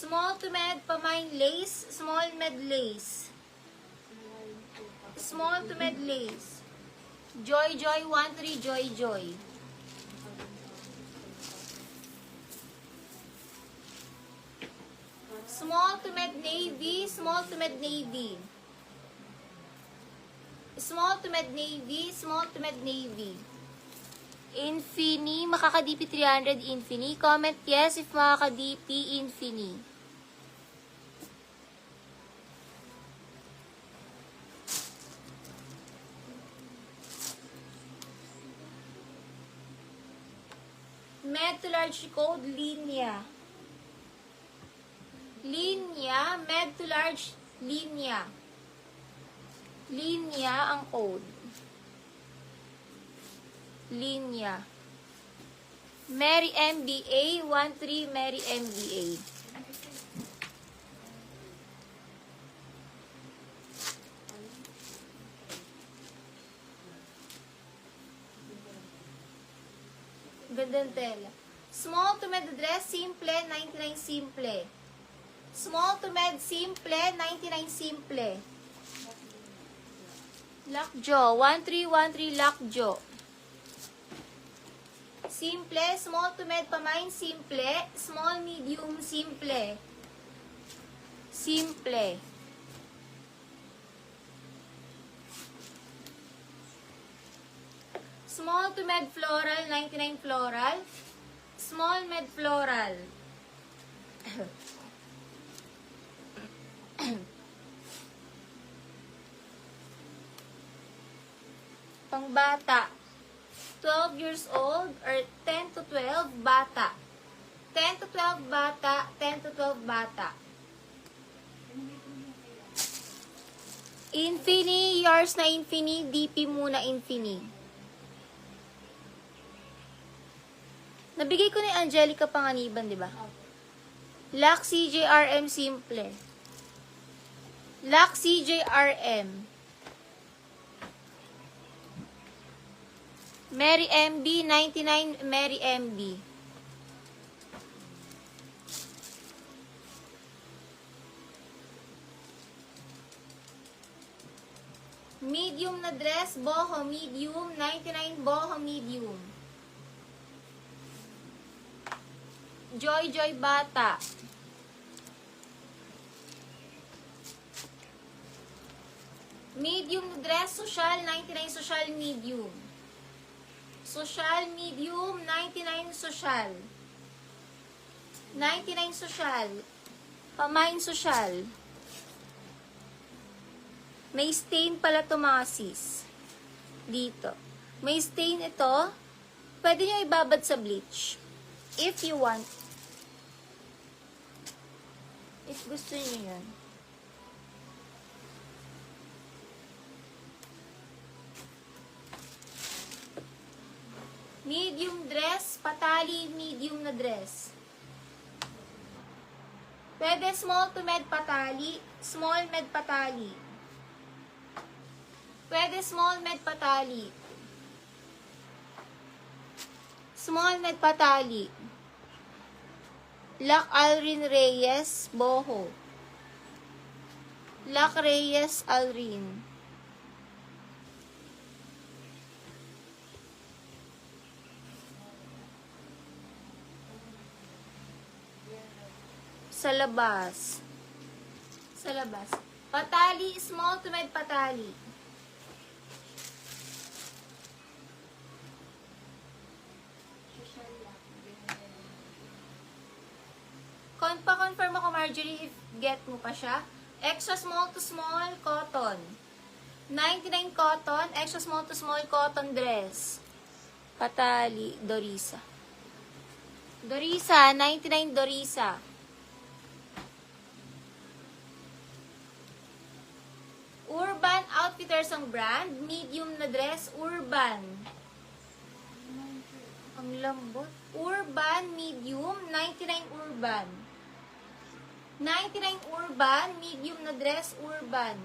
Small to med pamine lace, small med lace. Small to med lace. Joy Joy 13 Joy Joy. Small to med navy, small to med navy. Small to med navy, small to med navy. Infini, makaka-DP 300 Infini. Comment yes if makaka-DP Infini. Med to large code, linya. Linya, med to large, linya. Linya ang code. Linya. Mary MBA, 13 Mary MBA. Gandang tela. Small to med dress, simple, 99 simple. Small to med simple, 99 simple. Lockjaw, 1313 Lockjaw. Simple, small to med pamine, simple, small, medium, simple. Simple. Small to med floral, 99 floral. Small med floral. Pangbata. 12 years old or 10 to 12 bata. 10 to 12 bata, 10 to 12 bata. Infini, yours na Infini, DP muna Infini. Nabigay ko ni Angelica Panganiban, di ba? Lock CJRM simple. Lock CJRM. Mary MB, 99 Mary MB. Medium na dress, boho medium, 99 boho medium. Joy Joy bata. Medium na dress, social, 99 social medium. Social medium, 99 social. 99 social. Pamine social. May stain pala to mga sis. Dito. May stain ito. Pwede nyo ibabad sa bleach. If you want. If gusto nyo yun. Medium dress, patali, medium na dress. Pwede small to med patali, small med patali. Pwede small med patali. Small med patali. Lock Alrin Reyes, boho. Lock Reyes Alrin. Sa labas. Sa labas. Patali, small to med patali. Pa-confirm ako, Marjorie, if get mo pa siya. Extra small to small cotton. 99 cotton, extra small to small cotton dress. Patali, Dorisa. Dorisa, 99 Dorisa. Urban Outfitters ang brand. Medium na dress, Urban. Ang lambot. Urban, medium, 99 Urban. 99 Urban, medium na dress, Urban.